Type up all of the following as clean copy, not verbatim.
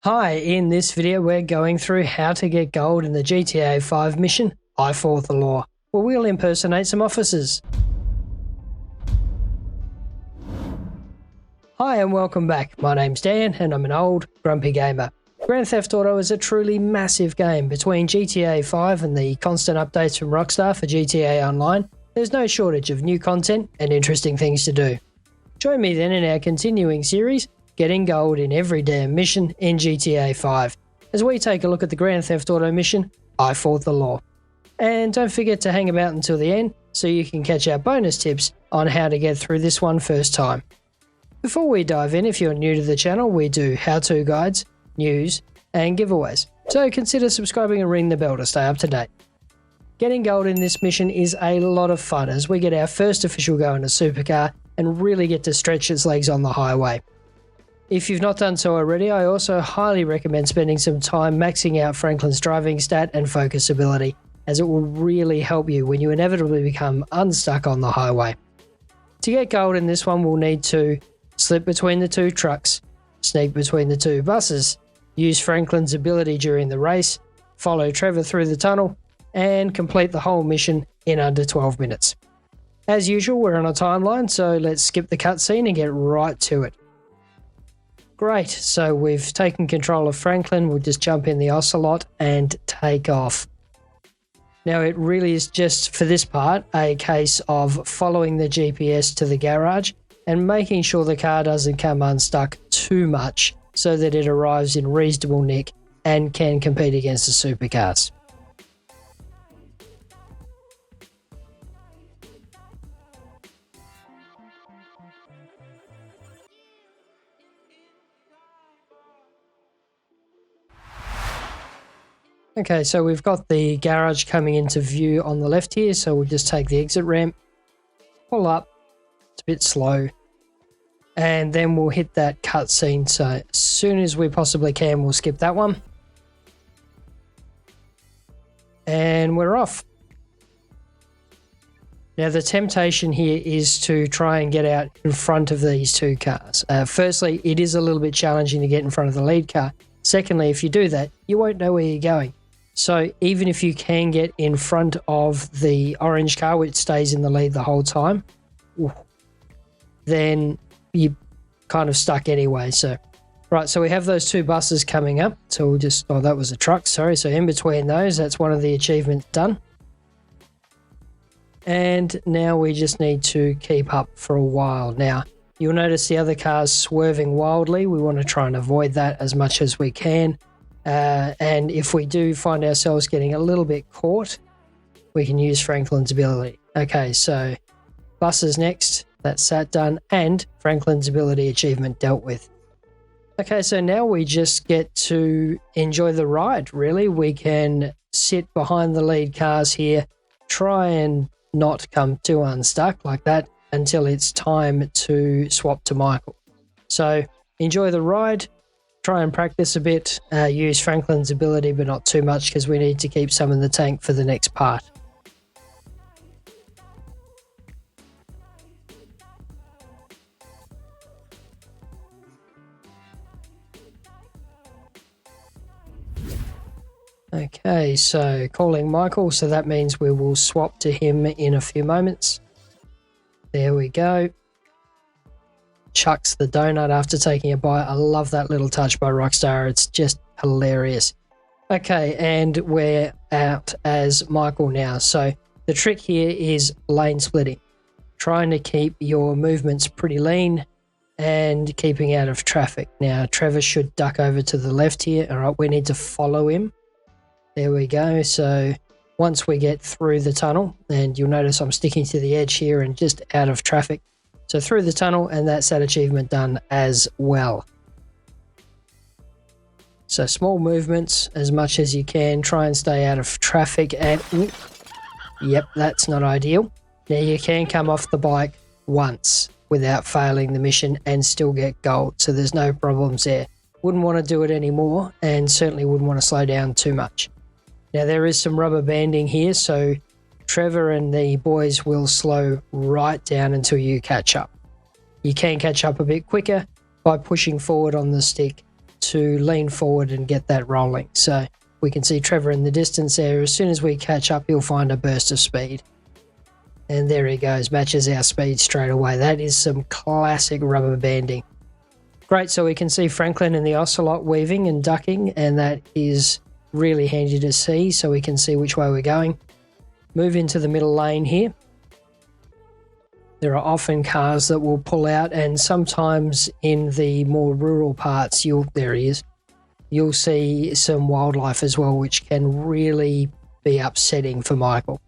Hi, in this video we're going through how to get gold in the GTA 5 mission, I Fought the Law, where we'll impersonate some officers. Hi and welcome back, my name's Dan and I'm an old, grumpy gamer. Grand Theft Auto is a truly massive game. Between GTA 5 and the constant updates from Rockstar for GTA Online, there's no shortage of new content and interesting things to do. Join me then in our continuing series, Getting Gold in Every Damn Mission in GTA 5, as we take a look at the Grand Theft Auto mission, I Fought the Law. And don't forget to hang about until the end so you can catch our bonus tips on how to get through this one first time. Before we dive in, if you're new to the channel, we do how-to guides, news, and giveaways, so consider subscribing and ring the bell to stay up to date. Getting gold in this mission is a lot of fun as we get our first official go in a supercar and really get to stretch its legs on the highway. If you've not done so already, I also highly recommend spending some time maxing out Franklin's driving stat and focus ability, as it will really help you when you inevitably become unstuck on the highway. To get gold in this one, we'll need to slip between the two trucks, sneak between the two buses, use Franklin's ability during the race, follow Trevor through the tunnel, and complete the whole mission in under 12 minutes. As usual, we're on a timeline, so let's skip the cutscene and get right to it. Great, so we've taken control of Franklin, we'll just jump in the Ocelot and take off. Now it really is just for this part a case of following the GPS to the garage and making sure the car doesn't come unstuck too much so that it arrives in reasonable nick and can compete against the supercars. Okay, so we've got the garage coming into view on the left here, so we'll just take the exit ramp, pull up, it's a bit slow, and then we'll hit that cutscene. So as soon as we possibly can, we'll skip that one. And we're off. Now the temptation here is to try and get out in front of these two cars. Firstly, it is a little bit challenging to get in front of the lead car. Secondly, if you do that, you won't know where you're going. So even if you can get in front of the orange car, which stays in the lead the whole time, then you're kind of stuck anyway. So, right, so we have those two buses coming up. So we'll just, oh, that was a truck, sorry. So in between those, that's one of the achievements done. And now we just need to keep up for a while. Now, you'll notice the other cars swerving wildly. We want to try and avoid that as much as we can. And if we do find ourselves getting a little bit caught, we can use Franklin's ability. Okay, so buses next, that's that done, and Franklin's ability achievement dealt with. Okay, so now we just get to enjoy the ride, really. We can sit behind the lead cars here, try and not come too unstuck like that until it's time to swap to Michael. So enjoy the ride. Try and practice a bit, use Franklin's ability, but not too much because we need to keep some in the tank for the next part. Okay, so calling Michael, so that means we will swap to him in a few moments. There we go. Chucks the donut after taking a bite. I love that little touch by Rockstar. It's just hilarious. Okay, and we're out as Michael now. So the trick here is lane splitting. Trying to keep your movements pretty lean and keeping out of traffic. Now, Trevor should duck over to the left here. All right, we need to follow him. There we go. So once we get through the tunnel, and you'll notice I'm sticking to the edge here and just out of traffic. So through the tunnel, and that's that achievement done as well. So small movements as much as you can. Try and stay out of traffic. And yep, that's not ideal. Now you can come off the bike once without failing the mission and still get gold. So there's no problems there. Wouldn't want to do it anymore and certainly wouldn't want to slow down too much. Now there is some rubber banding here, so Trevor and the boys will slow right down until you catch up. You can catch up a bit quicker by pushing forward on the stick to lean forward and get that rolling. So we can see Trevor in the distance there. As soon as we catch up, he'll find a burst of speed. And there he goes, matches our speed straight away. That is some classic rubber banding. Great, so we can see Franklin and the Ocelot weaving and ducking, and that is really handy to see, so we can see which way we're going. Move into the middle lane here. There are often cars that will pull out, and sometimes in the more rural parts, there he is, you'll see some wildlife as well, which can really be upsetting for Michael.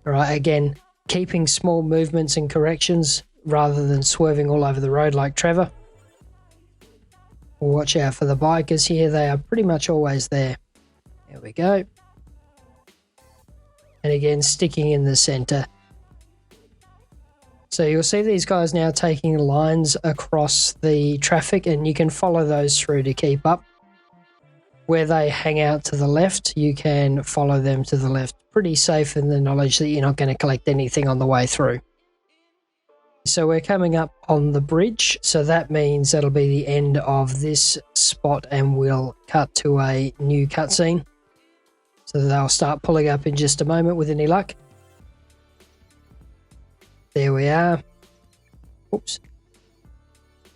All right, again, keeping small movements and corrections rather than swerving all over the road like Trevor. Watch out for the bikers here. They are pretty much always there. There we go. And again, sticking in the center. So you'll see these guys now taking lines across the traffic, and you can follow those through to keep up. Where they hang out to the left, you can follow them to the left. Pretty safe in the knowledge that you're not going to collect anything on the way through. So we're coming up on the bridge, so that means that'll be the end of this spot, and we'll cut to a new cutscene. So they'll start pulling up in just a moment with any luck. There we are. Oops.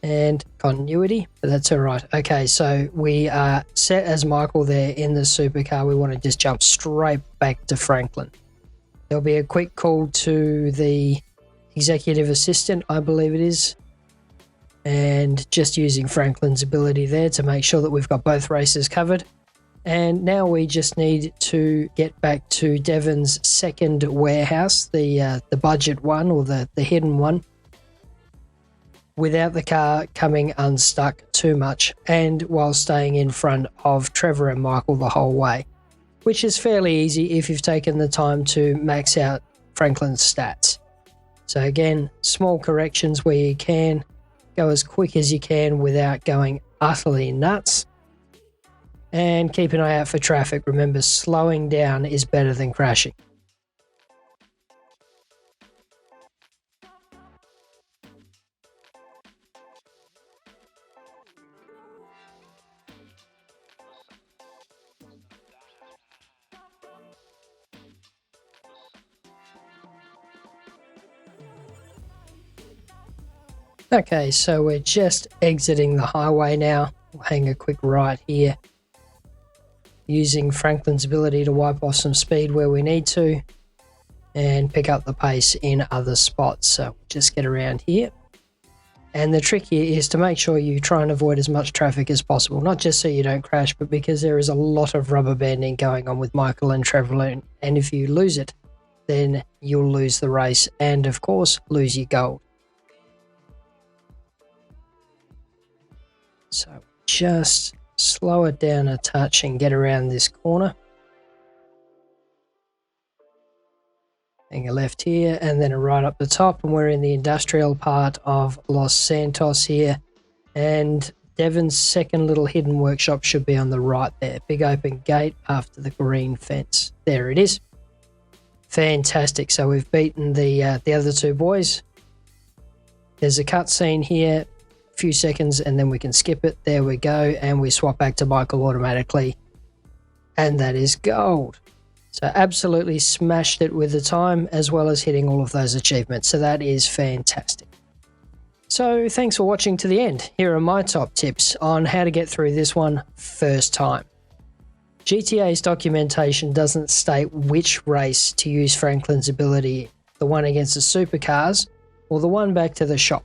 And continuity, but that's all right. Okay, so we are set as Michael there in the supercar. We want to just jump straight back to Franklin. There'll be a quick call to the executive assistant, I believe it is, and just using Franklin's ability there to make sure that we've got both races covered. And now we just need to get back to Devon's second warehouse, the budget one, or the hidden one, without the car coming unstuck too much, and while staying in front of Trevor and Michael the whole way, which is fairly easy if you've taken the time to max out Franklin's stats. So again, small corrections where you can, go as quick as you can without going utterly nuts, and keep an eye out for traffic. Remember, slowing down is better than crashing. Okay, so we're just exiting the highway now. We'll hang a quick right here, using Franklin's ability to wipe off some speed where we need to and pick up the pace in other spots. So just get around here. And the trick here is to make sure you try and avoid as much traffic as possible, not just so you don't crash, but because there is a lot of rubber banding going on with Michael and Trevor, and if you lose it, then you'll lose the race and, of course, lose your gold. So just slow it down a touch and get around this corner. Hang a left here and then a right up the top, and we're in the industrial part of Los Santos here. And Devon's second little hidden workshop should be on the right there. Big open gate after the green fence. There it is. Fantastic. So we've beaten the other two boys. There's a cutscene here. Few seconds and then we can skip it. There we go, and we swap back to Michael automatically, and that is gold. So absolutely smashed it with the time, as well as hitting all of those achievements. So that is fantastic. So thanks for watching to the end. Here are my top tips on how to get through this one first time. GTA's documentation doesn't state which race to use Franklin's ability, the one against the supercars or the one back to the shop.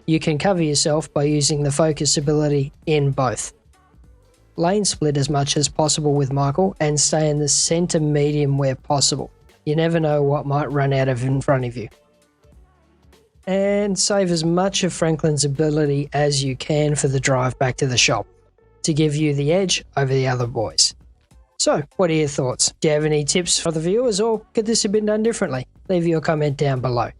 You can cover yourself by using the focus ability in both. Lane split as much as possible with Michael and stay in the center medium where possible. You never know what might run out of in front of you. And save as much of Franklin's ability as you can for the drive back to the shop to give you the edge over the other boys. So, what are your thoughts? Do you have any tips for the viewers, or could this have been done differently? Leave your comment down below.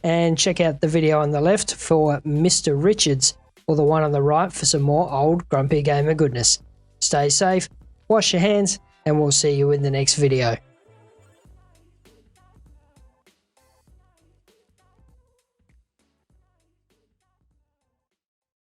And check out the video on the left for Mr. Richards, or the one on the right for some more old grumpy gamer goodness. Stay safe, wash your hands, and we'll see you in the next video.